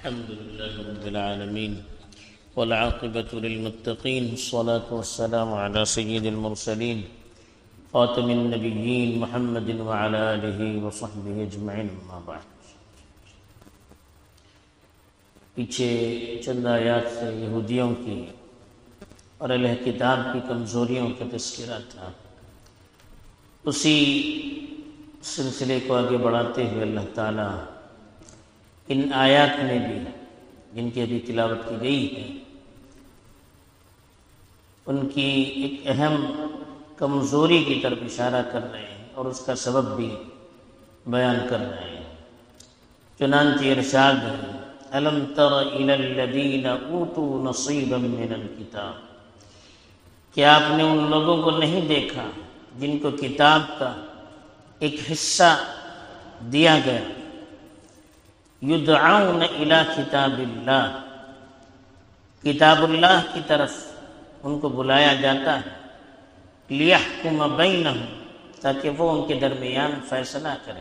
الحمد لله رب العالمين والعاقبة للمتقين والصلاة والسلام على سيد المرسلين خاتم النبيين محمد وعلى آله وصحبه أجمعين أما بعد. پیچھے چند آیات سے یہودیوں کی اور اہل کتاب کی کمزوریوں کا تذکرہ تھا. اسی سلسلے کو آگے بڑھاتے ہوئے اللہ تعالیٰ ان آیات میں بھی جن کی ابھی تلاوت کی گئی ہے ان کی ایک اہم کمزوری کی طرف اشارہ کر رہے ہیں اور اس کا سبب بھی بیان کر رہے ہیں. چنانچہ ارشاد ہے الم تر الی الذین اوتوا نصیبا من الکتاب، کیا آپ نے ان لوگوں کو نہیں دیکھا جن کو کتاب کا ایک حصہ دیا گیا. یدعون الی کتاب اللہ، کتاب اللہ کی طرف ان کو بلایا جاتا ہے. لیحکم بینہم، تاکہ وہ ان کے درمیان فیصلہ کرے.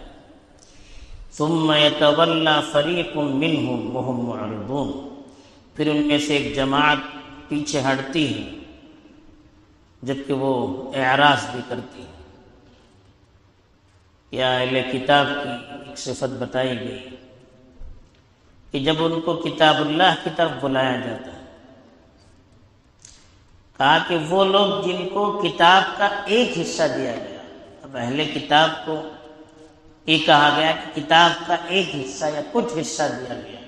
ثم یتولی فریق منہم وہم معرضون، پھر ان میں سے ایک جماعت پیچھے ہٹتی ہے جبکہ وہ اعراض بھی کرتی ہے. یا اہل کتاب کی ایک صفت بتائی گئی کہ جب ان کو کتاب اللہ کی طرف بلایا جاتا ہے، کہا کہ وہ لوگ جن کو کتاب کا ایک حصہ دیا گیا. اب اہل کتاب کو یہ کہا گیا کہ کتاب کا ایک حصہ یا کچھ حصہ دیا گیا.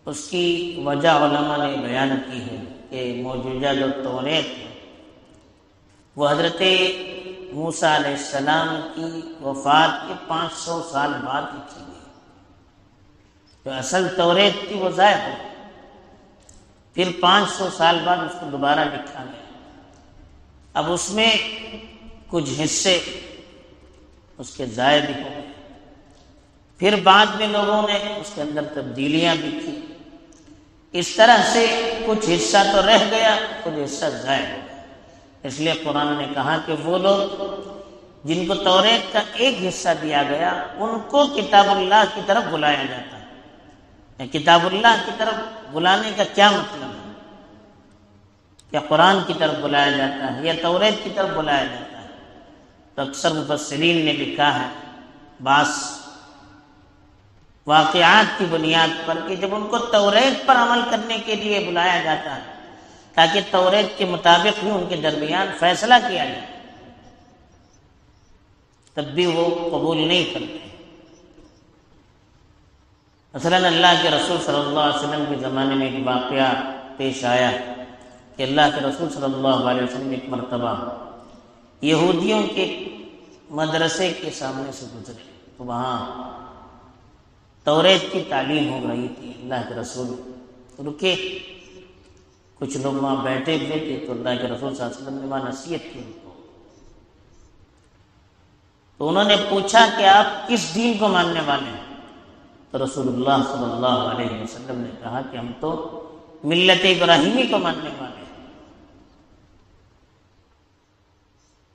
اس کی وجہ علماء نے بیان کی ہے کہ موجودہ جو توریت ہے وہ حضرت موسیٰ علیہ السلام کی وفات کے 500 سال بعد لکھی گئی. جو اصل توریت تھی وہ ضائع ہو گئی، پھر 500 سال بعد اس کو دوبارہ لکھا گیا. اب اس میں کچھ حصے اس کے ضائع بھی ہو گئے، پھر بعد میں لوگوں نے اس کے اندر تبدیلیاں بھی کی. اس طرح سے کچھ حصہ تو رہ گیا، کچھ حصہ ضائع ہو گیا. اس لیے قرآن نے کہا کہ وہ لوگ جن کو توریت کا ایک حصہ دیا گیا ان کو کتاب اللہ کی طرف بلایا جاتا ہے. کتاب اللہ کی طرف بلانے کا کیا مطلب ہے؟ کیا قرآن کی طرف بلایا جاتا ہے یا توریت کی طرف بلایا جاتا ہے؟ تو اکثر مفسرین نے لکھا ہے بعض واقعات کی بنیاد پر کہ جب ان کو توریت پر عمل کرنے کے لیے بلایا جاتا ہے تاکہ توریت کے مطابق ہی ان کے درمیان فیصلہ کیا جائے، تب بھی وہ قبول نہیں کرتے. مثلا اللہ کے رسول صلی اللہ علیہ وسلم کے زمانے میں ایک واقعہ پیش آیا کہ اللہ کے رسول صلی اللہ علیہ وسلم ایک مرتبہ یہودیوں کے مدرسے کے سامنے سے گزرے تو وہاں توریت کی تعلیم ہو رہی تھی. اللہ کے رسول رکے، کچھ لوگ وہاں بیٹھے ہوئے تھے تو اللہ کے رسول صلی اللہ علیہ وسلم نے وہاں نصیحت کی ان کو. تو انہوں نے پوچھا کہ آپ کس دین کو ماننے والے ہیں؟ تو رسول اللہ صلی اللہ علیہ وسلم نے کہا کہ ہم تو ملت ابراہیمی کو ماننے والے ہیں.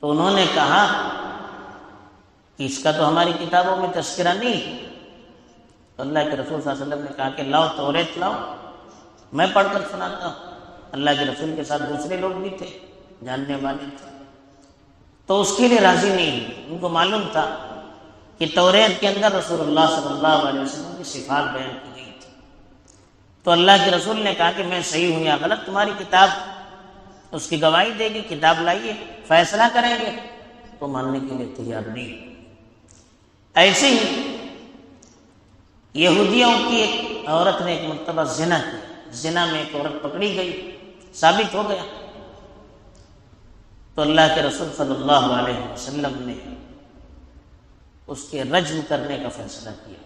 تو انہوں نے کہا کہ اس کا تو ہماری کتابوں میں تذکرہ نہیں ہے. تو اللہ کے رسول صلی اللہ علیہ وسلم نے کہا کہ لاؤ توریت لاؤ، میں پڑھ کر سناتا ہوں. اللہ کے رسول کے ساتھ دوسرے لوگ بھی تھے، جاننے والے تھے، تو اس کے لیے راضی نہیں ہوئے. ان کو معلوم تھا کہ توریت کے اندر رسول اللہ صلی اللہ علیہ وسلم کی صفات بیان کی گئی تھی. تو اللہ کے رسول نے کہا کہ میں صحیح ہوں یا غلط تمہاری کتاب اس کی گواہی دے گی، کتاب لائیے فیصلہ کریں گے. تو ماننے کے لیے تیار نہیں. ایسے ہی یہودیوں کی ایک عورت نے ایک مرتبہ زنا کیا. زنا میں ایک عورت پکڑی گئی، ثابت ہو گیا. تو اللہ کے رسول صلی اللہ علیہ وسلم نے اس کے رجم کرنے کا فیصلہ کیا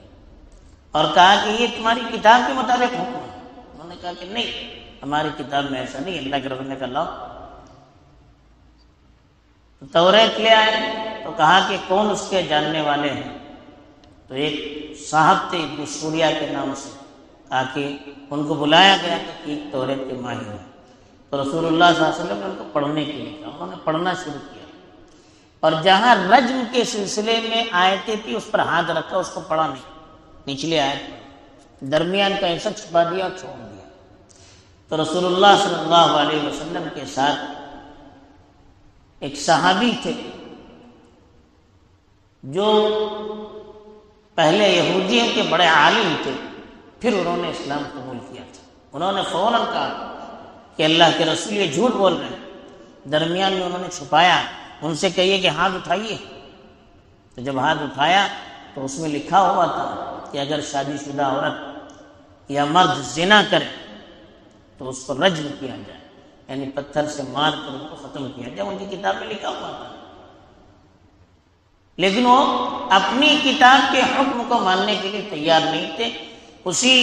اور کہا کہ یہ تمہاری کتاب کے مطابق حکم ہے. انہوں نے کہا کہ نہیں، ہماری کتاب میں ایسا نہیں. اللہ کے رسول نے کہا لاؤ. توریت لے آئے تو کہا کہ کون اس کے جاننے والے ہیں؟ تو ایک صاحب تھے ابن سوریا کے نام سے، کہا کہ ان کو بلایا گیا کہ توریت کے ماہر ہیں. تو رسول اللہ صلی اللہ علیہ وسلم نے ان کو پڑھنے کے لیے کہا. انہوں نے پڑھنا شروع کیا اور جہاں رجم کے سلسلے میں آیتیں تھی اس پر ہاتھ رکھا، اس کو پڑھا نہیں. نچلے آیت درمیان کا حصہ چھپا دیا اور چھوڑ دیا۔ تو رسول اللہ صلی اللہ علیہ وسلم کے ساتھ ایک صحابی تھے جو پہلے یہودیوں کے بڑے عالم تھے، پھر انہوں نے اسلام قبول کیا تھا۔ انہوں نے فوراً کہا کہ اللہ کے رسول یہ جھوٹ بول رہے ہیں۔ درمیان میں انہوں نے چھپایا، ان سے کہیے کہ ہاتھ اٹھائیے۔ تو جب ہاتھ اٹھایا تو اس میں لکھا ہوا تھا کہ اگر شادی شدہ عورت یا مرد زنا کرے تو اس کو رجم کیا جائے، یعنی پتھر سے مار کر ان کو ختم کیا جائے۔ ان کی کتاب میں لکھا ہوا تھا، لیکن وہ اپنی کتاب کے حکم کو ماننے کے لیے تیار نہیں تھے۔ اسی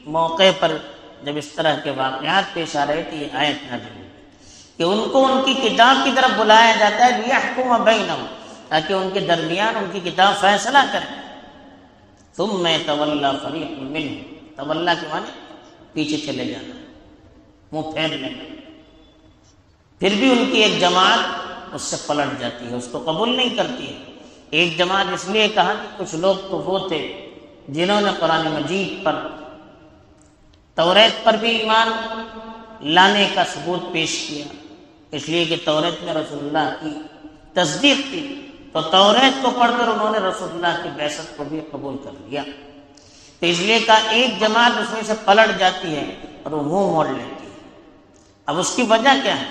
موقع پر جب اس طرح کے واقعات پیش آ رہے تھے، یہ آیت نازل ہوئی کہ ان کو ان کی کتاب کی طرف بلایا جاتا ہے لِيَحْكُمَ بَيْنَهُمْ، تاکہ ان کے درمیان ان کی کتاب فیصلہ کرے۔ ثُمَّ يَتَوَلَّىٰ فَرِيقٌ مِّنْهُمْ، تولا کے معنی پیچھے چلے جانا، منہ پھیر لینا۔ پھر بھی ان کی ایک جماعت اس سے پلٹ جاتی ہے، اس کو قبول نہیں کرتی ہے۔ ایک جماعت اس لیے کہا کہ کچھ لوگ تو وہ تھے جنہوں نے قرآن مجید پر، توریت پر بھی ایمان لانے کا ثبوت پیش کیا، اس لیے کہ توریت میں رسول اللہ کی تصدیق تھی، تو توریت کو پڑھ کر انہوں نے رسول اللہ کی بعثت کو بھی قبول کر لیا۔ تو اس لیے کہ ایک جماعت اس میں سے پلٹ جاتی ہے اور وہ منہ موڑ لیتی ہے۔ اب اس کی وجہ کیا ہے؟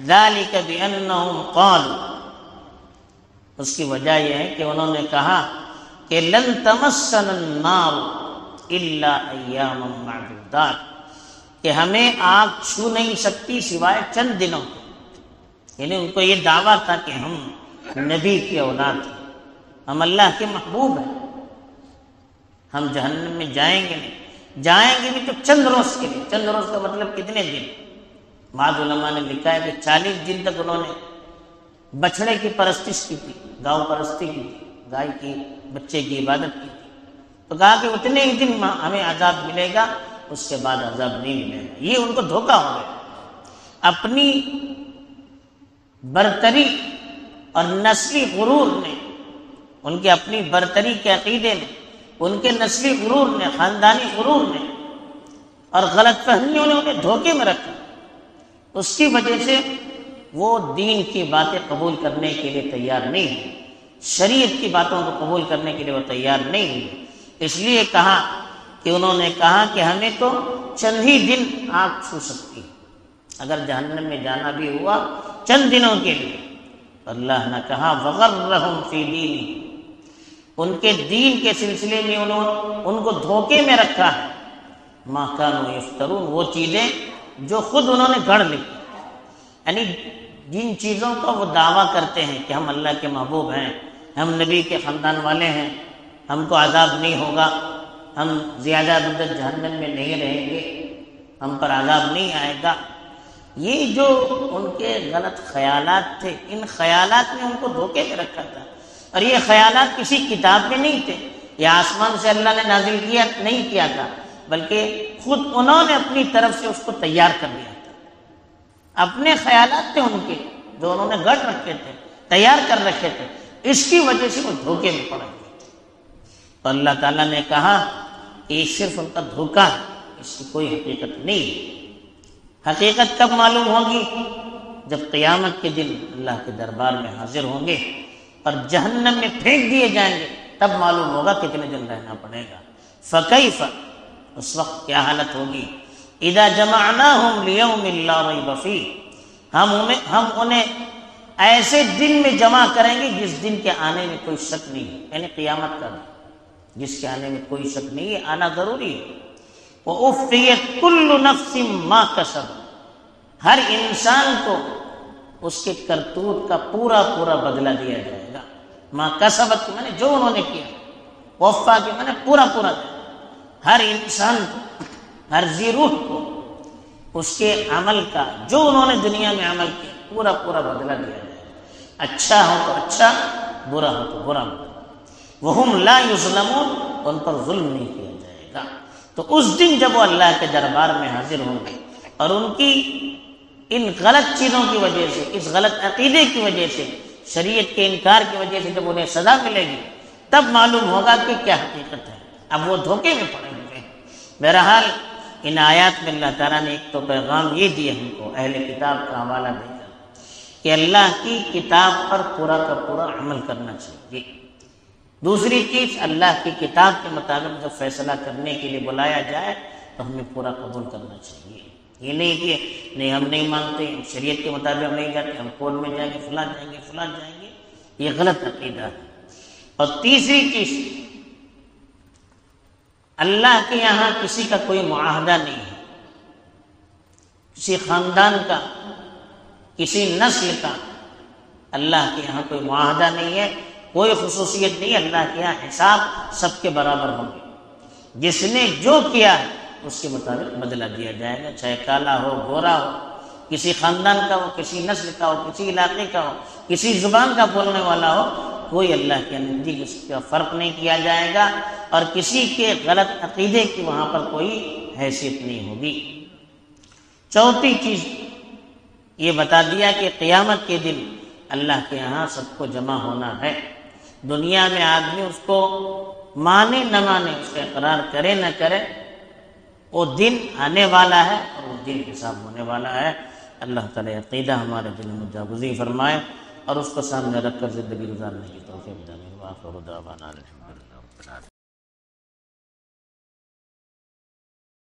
ذَلِكَ بِأَنَّهُمْ قَالُوا، اس کی وجہ یہ ہے کہ انہوں نے کہا کہ لن تمسنا النار الا ایاما معدودات، کہ ہمیں آگ چھو نہیں سکتی سوائے چند دنوں کے۔ یعنی ان کو یہ دعویٰ تھا کہ ہم نبی کی اولاد ہیں، ہم اللہ کے محبوب ہیں، ہم جہنم میں جائیں گے نہیں، جائیں گے بھی تو چند روز کے لیے۔ چند روز کا مطلب کتنے دن؟ بعض علماء نے لکھا ہے کہ 40 دن تک انہوں نے بچڑے کی پرستش کی تھی، گاؤں پرستی کی تھی، گائے کی بچے کی عبادت کی تھی۔ تو کہا کہ اتنے ہی دن ہمیں عذاب ملے گا، اس کے بعد عذاب نہیں ملے گا۔ یہ ان کو دھوکہ ہو گیا۔ اپنی برتری اور نسلی غرور نے، ان کے اپنی برتری کے عقیدے نے، ان کے نسلی غرور نے، خاندانی غرور نے اور غلط فہمیوں نے انہیں دھوکے میں رکھا۔ اس کی وجہ سے وہ دین کی باتیں قبول کرنے کے لیے تیار نہیں ہے، شریعت کی باتوں کو قبول کرنے کے لیے وہ تیار نہیں ہے۔ اس لیے کہا کہ انہوں نے کہا کہ ہمیں تو چند ہی دن آگ چھو سکتی ہے، اگر جہنم میں جانا بھی ہوا چند دنوں کے لیے۔ اللہ نے کہا وَغَرَّهُمْ فِي دِينِهِمْ، ان کے دین کے سلسلے میں ان کو دھوکے میں رکھا ہے، مَا كَانُوا يَفْتَرُونَ، وہ چیزیں جو خود انہوں نے گھڑ لی، یعنی جن چیزوں کا وہ دعویٰ کرتے ہیں کہ ہم اللہ کے محبوب ہیں، ہم نبی کے خاندان والے ہیں، ہم کو عذاب نہیں ہوگا، ہم زیادہ مدت جہنم میں نہیں رہیں گے، ہم پر عذاب نہیں آئے گا۔ یہ جو ان کے غلط خیالات تھے، ان خیالات نے ان کو دھوکے میں رکھا تھا، اور یہ خیالات کسی کتاب میں نہیں تھے، یہ آسمان سے اللہ نے نازل کیا نہیں کیا تھا، بلکہ خود انہوں نے اپنی طرف سے اس کو تیار کر لیا تھا۔ اپنے خیالات تھے ان کے جو انہوں نے گھڑ رکھے تھے، تیار کر رکھے تھے، اس کی وجہ سے وہ دھوکے میں پڑ گئے تھے۔ تو اللہ تعالیٰ نے کہا کہ یہ صرف ان کا دھوکہ ہے، اس کی کوئی حقیقت نہیں ہے۔ حقیقت کب معلوم ہوگی؟ جب قیامت کے دن اللہ کے دربار میں حاضر ہوں گے اور جہنم میں پھینک دیے جائیں گے، تب معلوم ہوگا کتنے دن رہنا پڑے گا۔ فَكَيْفَ، اس وقت کیا حالت ہوگی؟ اِذَا جَمَعْنَاهُمْ لِيَوْمٍ لَا رَيْبَ فِيهِ، ہم انہیں ایسے دن میں جمع کریں گے جس دن کے آنے میں کوئی شک نہیں ہے، یعنی قیامت کا دن جس کے آنے میں کوئی شک نہیں ہے، آنا ضروری ہے۔ وَأُوفِّيَتْ كُلُّ نَفْسٍ مَا كَسَبَتْ، ہر انسان کو اس کے کرتوت کا پورا پورا بدلہ دیا جائے گا۔ ما کسبت کے معنی جو انہوں نے کیا، وفا کے معنی پورا پورا دیا۔ ہر انسان کو، ہر ذی روح کو اس کے عمل کا جو انہوں نے دنیا میں عمل کیا پورا پورا بدلہ دیا جائے گا، اچھا ہو تو اچھا، برا ہو تو برا۔ وَهُمْ لَا يُظْلَمُونَ، ان پر ظلم نہیں کیا جائے گا۔ تو اس دن جب وہ اللہ کے دربار میں حاضر ہوں گے اور ان کی ان غلط چیزوں کی وجہ سے، اس غلط عقیدے کی وجہ سے، شریعت کے انکار کی وجہ سے جب انہیں سزا ملے گی، تب معلوم ہوگا کہ کیا حقیقت ہے۔ اب وہ دھوکے میں پڑے ہوئے ہیں، بہرحال ان آیات میں اللہ تعالیٰ نے ایک تو پیغام یہ دیا ہم کو اہل کتاب کا حوالہ دے کر کہ اللہ کی کتاب پر پورا کا پورا عمل کرنا چاہیے۔ دوسری چیز، اللہ کی کتاب کے مطابق جب فیصلہ کرنے کے لیے بلایا جائے تو ہمیں پورا قبول کرنا چاہیے۔ یہ نہیں کہ نہیں ہم نہیں مانتے، ہم شریعت کے مطابق نہیں جاتے، ہم کورٹ میں جائیں گے، فلاں جائیں گے، فلاں جائیں گے، یہ غلط عقیدہ ہے۔ اور تیسری چیز، اللہ کے یہاں کسی کا کوئی معاہدہ نہیں ہے، کسی خاندان کا، کسی نسل کا اللہ کے یہاں کوئی معاہدہ نہیں ہے، کوئی خصوصیت نہیں۔ اللہ کے یہاں حساب سب کے برابر ہوں گے، جس نے جو کیا ہے اس کے مطابق بدلہ دیا جائے گا، چاہے کالا ہو گورا ہو، کسی خاندان کا ہو، کسی نسل کا ہو، کسی علاقے کا ہو، کسی زبان کا بولنے والا ہو، کوئی اللہ کے نزدیک اس کا فرق نہیں کیا جائے گا، اور کسی کے غلط عقیدے کی وہاں پر کوئی حیثیت نہیں ہوگی۔ چوتھی چیز یہ بتا دیا کہ قیامت کے دن اللہ کے یہاں سب کو جمع ہونا ہے۔ دنیا میں آدمی اس کو مانے نہ مانے، اس کا اقرار کرے نہ کرے، وہ دن آنے والا ہے اور وہ دن حساب ہونے والا ہے۔ اللہ تعالیٰ عقیدہ ہمارے دل میں جاگزی فرمائے اور اس کو سامنے رکھ کر زندگی گزارنے کی توفیق دے۔ وآخر دعوانا الحمد للہ۔